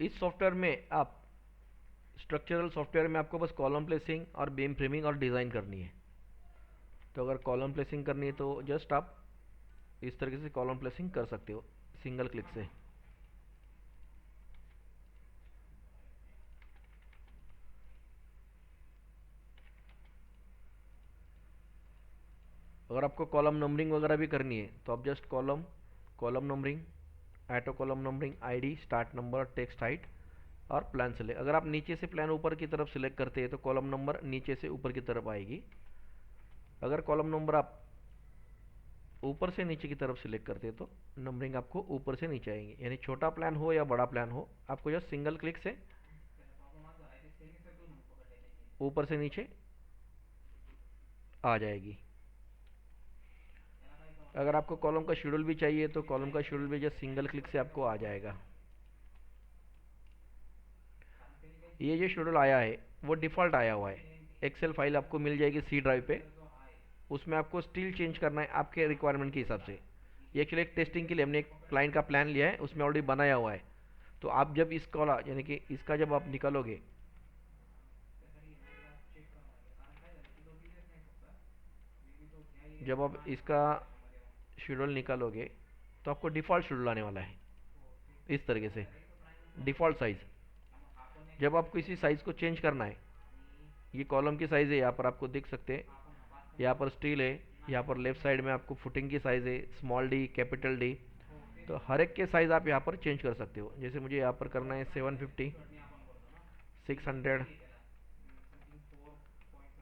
इस सॉफ्टवेयर में आप स्ट्रक्चरल सॉफ्टवेयर में आपको बस कॉलम प्लेसिंग और बीम फ्रेमिंग और डिज़ाइन करनी है। तो अगर कॉलम प्लेसिंग करनी है तो जस्ट आप इस तरीके से कॉलम प्लेसिंग कर सकते हो सिंगल क्लिक से। अगर आपको कॉलम नंबरिंग वगैरह भी करनी है तो आप just column, column numbering, auto column numbering, ID, start number, text height और प्लान सेलेक्ट। अगर आप नीचे से प्लान ऊपर की तरफ सिलेक्ट करते हैं तो कॉलम नंबर नीचे से ऊपर की तरफ आएगी। अगर कॉलम नंबर आप ऊपर से नीचे की तरफ सिलेक्ट करते हैं तो नंबरिंग आपको ऊपर से नीचे आएंगे। यानी छोटा प्लान हो या बड़ा प्लान हो, आपको जस्ट सिंगल क्लिक से ऊपर से नीचे आ जाएगी। अगर आपको कॉलम का शेड्यूल भी चाहिए तो कॉलम का शेड्यूल भी जस्ट सिंगल क्लिक से आपको आ जाएगा। ये जो शेड्यूल आया है वो डिफ़ॉल्ट आया हुआ है। एक्सेल फाइल आपको मिल जाएगी सी ड्राइव पे, उसमें आपको स्टिल चेंज करना है आपके रिक्वायरमेंट के हिसाब से। ये एक्चुअली एक टेस्टिंग के लिए हमने एक क्लाइंट का प्लान लिया है, उसमें ऑलरेडी बनाया हुआ है। तो आप जब इस कॉल यानी कि इसका जब आप निकालोगे, जब आप इसका शेड्यूल निकालोगे तो आपको डिफ़ॉल्ट शेड्यूल आने वाला है इस तरीके से, डिफ़ॉल्ट साइज़। जब आपको इसी साइज़ को चेंज करना है, ये कॉलम की साइज़ है, यहाँ पर आपको देख सकते हैं, यहाँ पर स्टील है, यहाँ पर लेफ्ट साइड में आपको फुटिंग की साइज़ है, स्मॉल डी, कैपिटल डी। तो हर एक के साइज़ आप यहाँ पर चेंज कर सकते हो। जैसे मुझे यहाँ पर करना है 750, 600,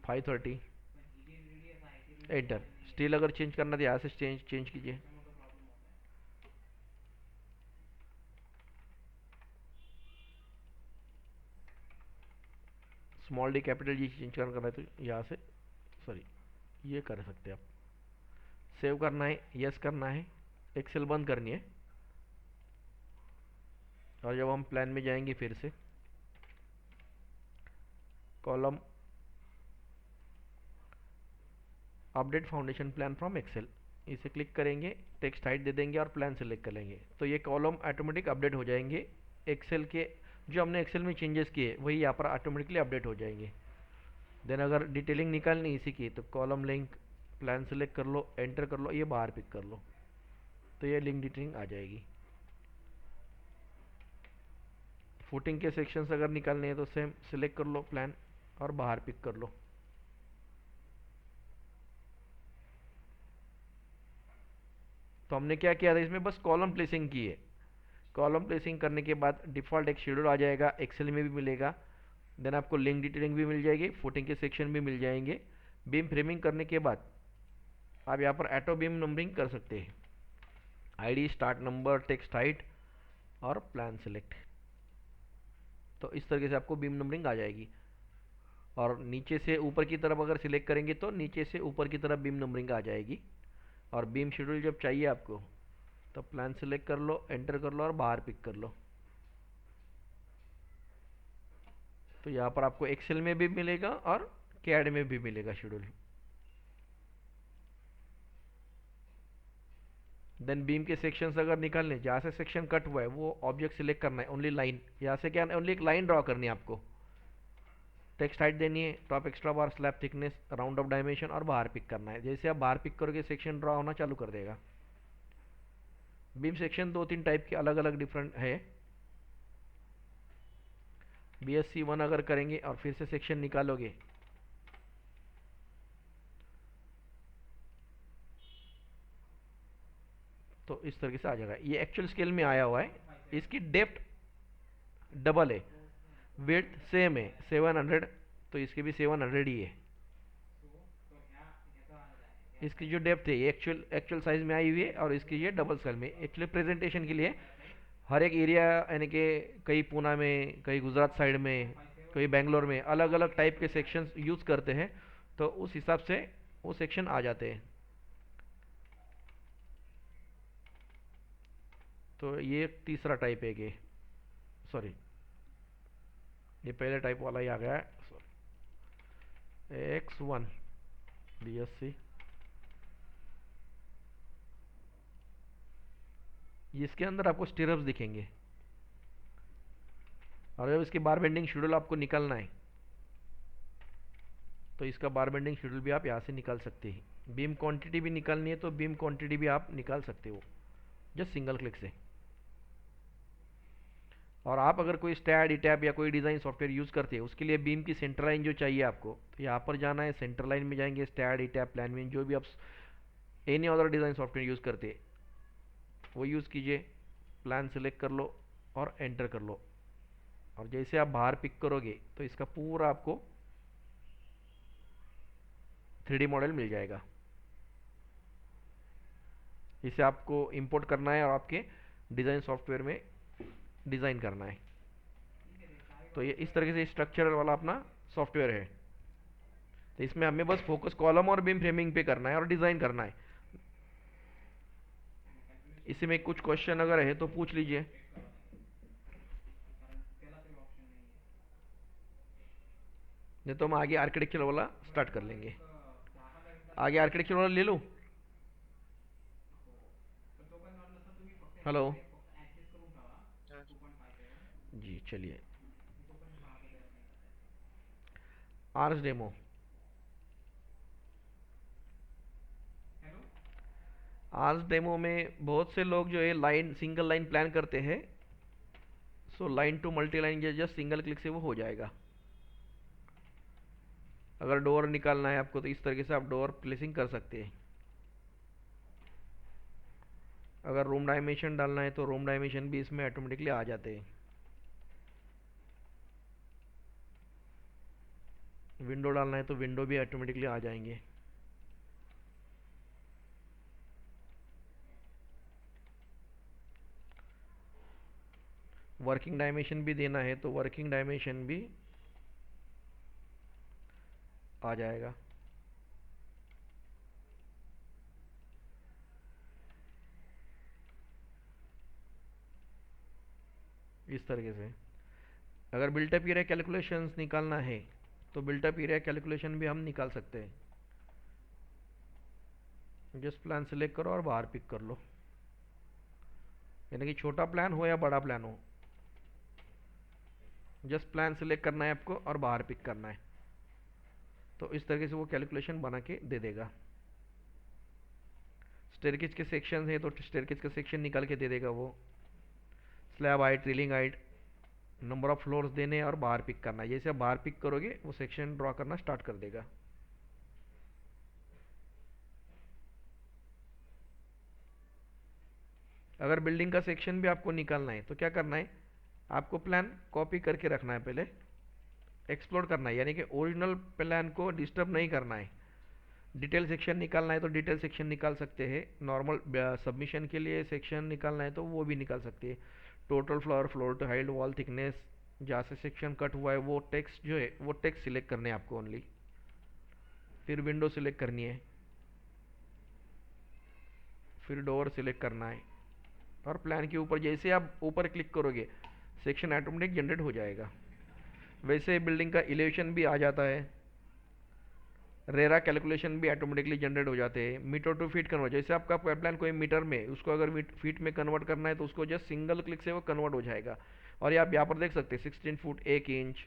530, एंटर। स्टील अगर चेंज करना तो यहाँ से चेंज चेंज कीजिए। Small D capital G change करना है तो यहाँ से, सॉरी, ये कर सकते हैं आप। सेव करना है, यस करना है, एक्सेल बंद करनी है। और जब हम प्लान में जाएंगे फिर से column update foundation plan from Excel, इसे क्लिक करेंगे, टेक्स्ट हाइट दे देंगे और प्लान सेलेक्ट कर लेंगे तो ये कॉलम ऑटोमेटिक अपडेट हो जाएंगे। एक्सेल के जो हमने एक्सेल में चेंजेस किए वही यहाँ पर ऑटोमेटिकली अपडेट हो जाएंगे। देन अगर डिटेलिंग निकालनी इसी की तो कॉलम लिंक, प्लान सेलेक्ट कर लो, एंटर कर लो, ये बाहर पिक कर लो तो ये लिंक डिटेलिंग आ जाएगी। फुटिंग के सेक्शंस अगर निकालने हैं तो सेम सिलेक्ट कर लो प्लान और बाहर पिक कर लो। तो हमने क्या किया था इसमें, बस कॉलम प्लेसिंग की है। कॉलम प्लेसिंग करने के बाद डिफ़ॉल्ट एक शेड्यूल आ जाएगा, एक्सेल में भी मिलेगा। देन आपको लिंक डिटेलिंग भी मिल जाएगी, फुटिंग के सेक्शन भी मिल जाएंगे। बीम फ्रेमिंग करने के बाद आप यहाँ पर ऑटो बीम नंबरिंग कर सकते हैं, ID, start number, text height और प्लान सेलेक्ट। तो इस तरीके से आपको बीम नंबरिंग आ जाएगी। और नीचे से ऊपर की तरफ अगर सिलेक्ट करेंगे तो नीचे से ऊपर की तरफ बीम नंबरिंग आ जाएगी। और बीम शेड्यूल जब चाहिए आपको तो प्लान सेलेक्ट कर लो, एंटर कर लो और बाहर पिक कर लो। तो यहाँ पर आपको एक्सेल में भी मिलेगा और कैड में भी मिलेगा शेड्यूल। देन बीम के सेक्शंस अगर निकालने, जहाँ से सेक्शन कट हुआ है वो ऑब्जेक्ट सिलेक्ट करना है, ओनली लाइन। यहाँ से क्या, ओनली एक लाइन ड्रॉ करनी है आपको। टेक्स्ट हाइट देनी है, top extra bar, slab thickness, round of dimension और बाहर पिक करना है। जैसे आप बाहर पिक करोगे सेक्शन ड्रॉ होना चालू कर देगा। बीम सेक्शन दो तीन टाइप के अलग अलग डिफरेंट है। BSc 1 अगर करेंगे और फिर से सेक्शन निकालोगे तो इस तरीके से आ जाएगा। ये एक्चुअल स्केल में आया हुआ है, इसकी डेप्थ डबल है, विड्थ सेम है 700, तो इसकी भी 700 ही है। इसकी जो डेप्थ है ये एक्चुअल एक्चुअल साइज में आई हुई है और इसकी ये डबल स्केल में एक्चुअली प्रेजेंटेशन के लिए। हर एक एरिया यानी कि कई पूना में, कई गुजरात साइड में, कई बेंगलोर में अलग अलग टाइप के सेक्शंस यूज़ करते हैं, तो उस हिसाब से वो सेक्शन आ जाते हैं। तो ये तीसरा टाइप है ये, सॉरी, ये पहले टाइप वाला ही आ गया है, सॉरी, X1 BSc। इसके अंदर आपको स्टिरअप्स दिखेंगे। और जब इसकी बार बेंडिंग शेड्यूल आपको निकालना है तो इसका बार बेंडिंग शेड्यूल भी आप यहाँ से निकाल सकते हैं। बीम क्वांटिटी भी निकालनी है तो बीम क्वांटिटी भी आप निकाल सकते हो जस्ट सिंगल क्लिक से। और आप अगर कोई स्टैड इटैप या कोई डिज़ाइन सॉफ्टवेयर यूज़ करते हैं उसके लिए बीम की सेंटर लाइन जो चाहिए आपको, तो यहाँ पर जाना है, सेंटर लाइन में जाएंगे, स्टैड इटैप प्लान में जो भी आप any other design software use करते हैं वो यूज़ कीजिए। प्लान सेलेक्ट कर लो और एंटर कर लो। और जैसे आप बाहर पिक करोगे तो इसका पूरा आपको 3D मॉडल मिल जाएगा। इसे आपको इंपोर्ट करना है और आपके डिज़ाइन सॉफ्टवेयर में डिज़ाइन करना है। तो ये इस तरीके से स्ट्रक्चर वाला अपना सॉफ्टवेयर है। तो इसमें हमें बस फोकस कॉलम और बीम फ्रेमिंग पे करना है और डिज़ाइन करना है। इसमें कुछ क्वेश्चन अगर है तो पूछ लीजिए। नहीं तो हम आगे आर्किटेक्चर वाला स्टार्ट कर लेंगे। आगे आर्किटेक्चर वाला ले लो। हेलो जी, चलिए। Hours demo. आर्स डेमो में बहुत से लोग जो है लाइन सिंगल लाइन प्लान करते हैं। So line to multi line just single click से वो हो जाएगा। अगर डोर निकालना है आपको तो इस तरीके से आप डोर प्लेसिंग कर सकते हैं। अगर रूम डायमेंशन डालना है तो रूम डायमेंशन भी इसमें ऑटोमेटिकली आ जाते हैं। विंडो डालना है तो विंडो भी ऑटोमेटिकली आ जाएंगे। वर्किंग डायमेंशन भी देना है तो वर्किंग डायमेंशन भी आ जाएगा। इस तरीके से अगर बिल्टअप एरिया कैलकुलेशंस निकालना है तो बिल्टअप एरिया कैलकुलेशन भी हम निकाल सकते हैं। जस्ट प्लान सेलेक्ट करो और बाहर पिक कर लो। यानी कि छोटा प्लान हो या बड़ा प्लान हो, जस्ट प्लान सेलेक्ट करना है आपको और बाहर पिक करना है। तो इस तरीके से वो कैलकुलेशन बना के दे देगा। स्टेयरकेस के सेक्शन है तो स्टेयरकेस का सेक्शन निकाल के दे देगा वो। Slab height, railing height, number of floors देने और बाहर पिक करना है। जैसे आप बाहर पिक करोगे वो सेक्शन ड्रॉ करना स्टार्ट कर देगा। अगर बिल्डिंग का सेक्शन भी आपको निकालना है तो क्या करना है, आपको प्लान कॉपी करके रखना है, पहले एक्सप्लोर करना है, यानी कि ओरिजिनल प्लान को डिस्टर्ब नहीं करना है। डिटेल सेक्शन निकालना है तो डिटेल सेक्शन निकाल सकते हैं। नॉर्मल सबमिशन के लिए सेक्शन निकालना है तो वो भी निकाल सकते हैं। Total floor, floor to height, wall thickness, जहाँ से सेक्शन कट हुआ है वो टेक्स्ट जो है वो टेक्स्ट सिलेक्ट करने हैं आपको ओनली। फिर विंडो सिलेक्ट करनी है, फिर डोर सिलेक्ट करना है और प्लान के ऊपर जैसे आप ऊपर क्लिक करोगे सेक्शन ऑटोमेटिक जनरेट हो जाएगा। वैसे बिल्डिंग का इलेवेशन भी आ जाता है। रेरा कैलकुलेशन भी ऑटोमेटिकली जनरेट हो जाते हैं। मीटर टू फीट कन्वर्ट, जैसे आपका प्लान कोई मीटर में उसको अगर फीट में कन्वर्ट करना है तो उसको जस्ट सिंगल क्लिक से वो कन्वर्ट हो जाएगा। और ये आप यहाँ पर देख सकते हैं 16 फुट 1 इंच,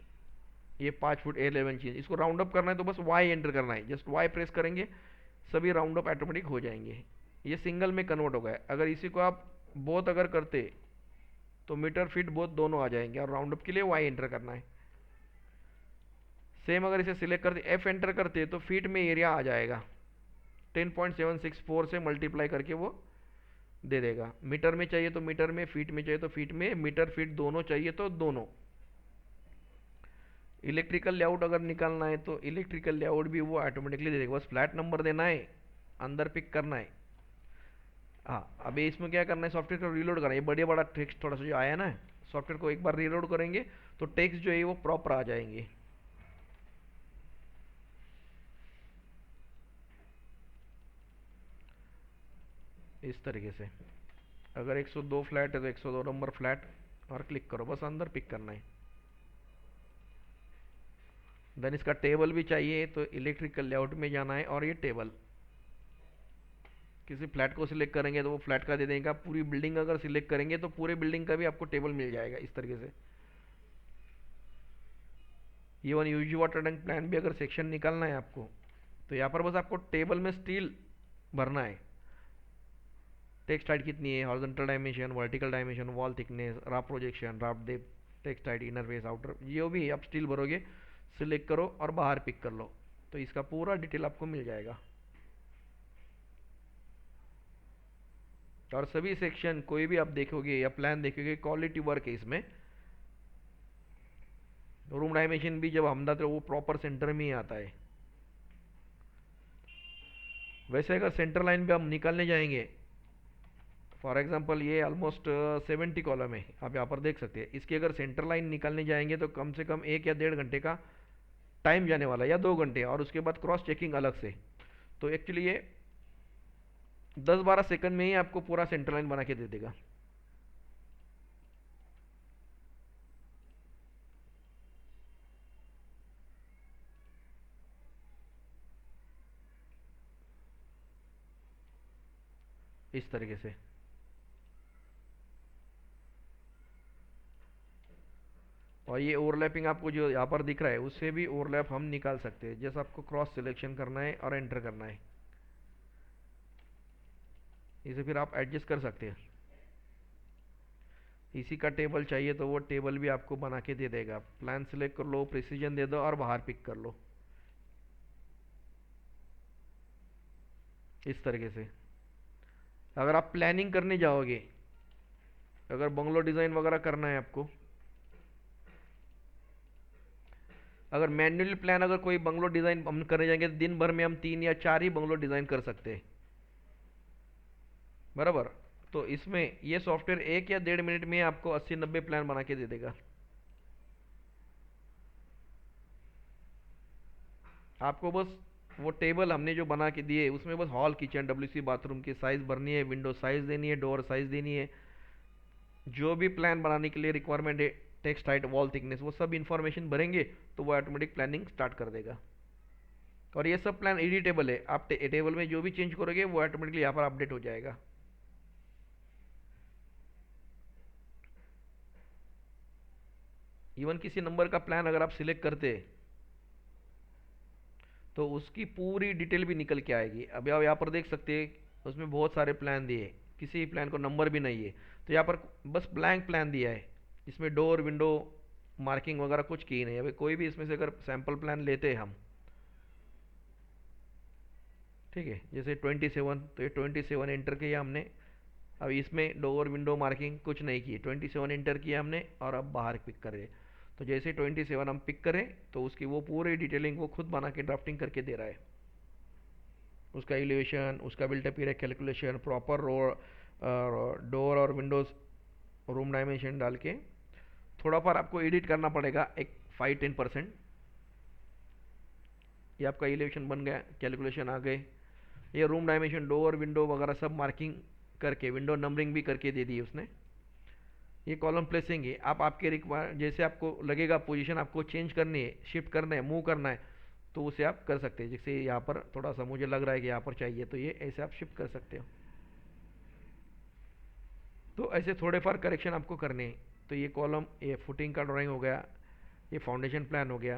ये 5 फुट 11 इंच। इसको राउंड अप करना है तो बस वाई एंटर करना है, जस्ट वाई प्रेस करेंगे सभी राउंड अप ऑटोमेटिक हो जाएंगे। ये सिंगल में कन्वर्ट हो गया। अगर इसी को आप बोथ अगर करते तो मीटर फीट बोथ दोनों आ जाएंगे और राउंड अप के लिए वाई एंटर करना है। सेम अगर इसे सिलेक्ट करते एफ एंटर करते तो फीट में एरिया आ जाएगा। 10.764 से मल्टीप्लाई करके वो दे देगा। मीटर में चाहिए तो मीटर में, फीट में चाहिए तो फीट में, मीटर फीट दोनों चाहिए तो दोनों। इलेक्ट्रिकल लेआउट अगर निकालना है तो इलेक्ट्रिकल लेआउट भी वो ऑटोमेटिकली दे देगा। बस फ्लैट नंबर देना है, अंदर पिक करना है। हाँ, अभी इसमें क्या करना है, सॉफ्टवेयर को रीलोड करना है। ये बड़े बड़ा टेक्स्ट थोड़ा सा जो आया ना, सॉफ्टवेयर को एक बार रीलोड करेंगे तो टेक्स्ट जो है वो प्रॉपर आ जाएंगे। इस तरीके से अगर 102 फ्लैट है तो 102 नंबर फ्लैट और क्लिक करो, बस अंदर पिक करना है। देन इसका टेबल भी चाहिए तो इलेक्ट्रिकल लेआउट में जाना है और ये टेबल, किसी फ्लैट को सिलेक्ट करेंगे तो वो फ्लैट का दे देगा। पूरी बिल्डिंग अगर सिलेक्ट करेंगे तो पूरे बिल्डिंग का भी आपको टेबल मिल जाएगा इस तरीके से। Even UG water tank plan भी अगर सेक्शन निकालना है आपको, तो यहाँ पर बस आपको टेबल में स्टील भरना है। टेक्स्ट हाइट कितनी है, horizontal dimension, vertical dimension, wall thickness, raft projection, raft depth, text height, inner face, outer, जो भी आप स्टील भरोगे सिलेक्ट करो और बाहर पिक कर लो, तो इसका पूरा डिटेल आपको मिल जाएगा। और सभी सेक्शन कोई भी आप देखोगे या प्लान देखोगे, क्वालिटी वर्क है इसमें। रूम डायमेंशन भी जब हम बताते हैं वो प्रॉपर सेंटर में ही आता है। वैसे अगर सेंटर लाइन पे हम निकालने जाएंगे, फॉर एग्जांपल ये ऑलमोस्ट 70 कॉलम है, आप यहाँ पर देख सकते हैं। इसकी अगर सेंटर लाइन निकालने जाएंगे तो कम से कम 1 या 1.5 घंटे का टाइम जाने वाला है, या 2 घंटे, और उसके बाद क्रॉस चेकिंग अलग से। तो एक्चुअली ये 10-12 सेकंड में ही आपको पूरा सेंटर लाइन बना के दे देगा। इस तरीके से। और ये ओवरलैपिंग आपको जो यहाँ पर दिख रहा है उससे भी ओवरलैप हम निकाल सकते हैं, जैसे आपको क्रॉस सिलेक्शन करना है और एंटर करना है, इसे फिर आप एडजस्ट कर सकते हैं। इसी का टेबल चाहिए तो वो टेबल भी आपको बना के दे देगा। प्लान सिलेक्ट कर लो, प्रिसीजन दे दो और बाहर पिक कर लो, इस तरीके से। अगर आप प्लानिंग करने जाओगे, अगर बंगलो डिज़ाइन वगैरह करना है आपको, अगर मैन्युअल प्लान अगर कोई बंगलो डिज़ाइन हम करने जाएंगे तो दिन भर में हम 3 या 4 ही बंगलो डिज़ाइन कर सकते हैं, बराबर। तो इसमें ये सॉफ्टवेयर 1 या 1.5 मिनट में आपको 80-90 प्लान बना के दे देगा। आपको बस वो टेबल हमने जो बना के दिए उसमें बस हॉल, किचन, डब्ल्यूसी बाथरूम की साइज़ भरनी है, विंडो साइज़ देनी है, डोर साइज़ देनी है, जो भी प्लान बनाने के लिए रिक्वायरमेंट है, टेक्स्ट हाइट, वॉल थिकनेस, वो सब इन्फॉर्मेशन भरेंगे तो वो ऑटोमेटिक प्लानिंग स्टार्ट कर देगा। और ये सब प्लान एडिटेबल है, आप टेबल में जो भी चेंज करोगे वो ऑटोमेटिकली यहाँ पर अपडेट हो जाएगा। इवन किसी नंबर का प्लान अगर आप सिलेक्ट करते तो उसकी पूरी डिटेल भी निकल के आएगी। अभी आप यहाँ पर देख सकते हैं, उसमें बहुत सारे प्लान दिए, किसी प्लान को नंबर भी नहीं है, तो यहाँ पर बस ब्लैंक प्लान दिया है, इसमें डोर, विंडो, मार्किंग वगैरह कुछ की नहीं है। अभी कोई भी इसमें से अगर सैंपल प्लान लेते हैं हम, ठीक है, जैसे 27, तो ये 27 एंटर किया हमने। अब इसमें डोर, विंडो, मार्किंग कुछ नहीं की, 27 एंटर किया हमने और अब बाहर पिक करें। तो जैसे 27 हम पिक करें तो उसकी वो पूरी डिटेलिंग वो खुद बना के ड्राफ्टिंग करके दे रहा है। उसका एलिवेशन, उसका built up area calculation, proper door और विंडोज़ रूम डायमेंशन डाल के, थोड़ा पर आपको एडिट करना पड़ेगा, एक 5-10%। ये आपका एलिवेशन बन गया, कैलकुलेशन आ गए, ये रूम डायमेंशन, डोर, विंडो वगैरह सब मार्किंग करके, विंडो नंबरिंग भी करके दे दी उसने। ये कॉलम प्लेसिंग है, आप आपके रिक्वायर जैसे आपको लगेगा पोजीशन आपको चेंज करनी है, शिफ्ट करना है, मूव करना है, तो उसे आप कर सकते हैं। जैसे यहाँ पर थोड़ा सा मुझे लग रहा है कि यहाँ पर चाहिए, तो ये ऐसे आप शिफ्ट कर सकते हो। तो ऐसे थोड़े फार करेक्शन आपको करने हैं। तो ये कॉलम, ये फुटिंग का ड्राइंग हो गया, ये फाउंडेशन प्लान हो गया,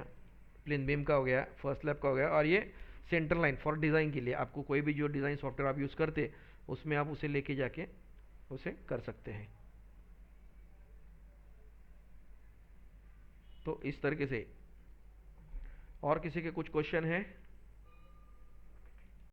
प्लेन बीम का हो गया, फर्स्ट स्लैब का हो गया, और ये सेंटर लाइन फॉर डिज़ाइन के लिए आपको कोई भी जो डिज़ाइन सॉफ्टवेयर आप यूज़ करते उसमें आप उसे लेके जाके उसे कर सकते हैं। तो इस तरीके से। और किसी के कुछ क्वेश्चन है?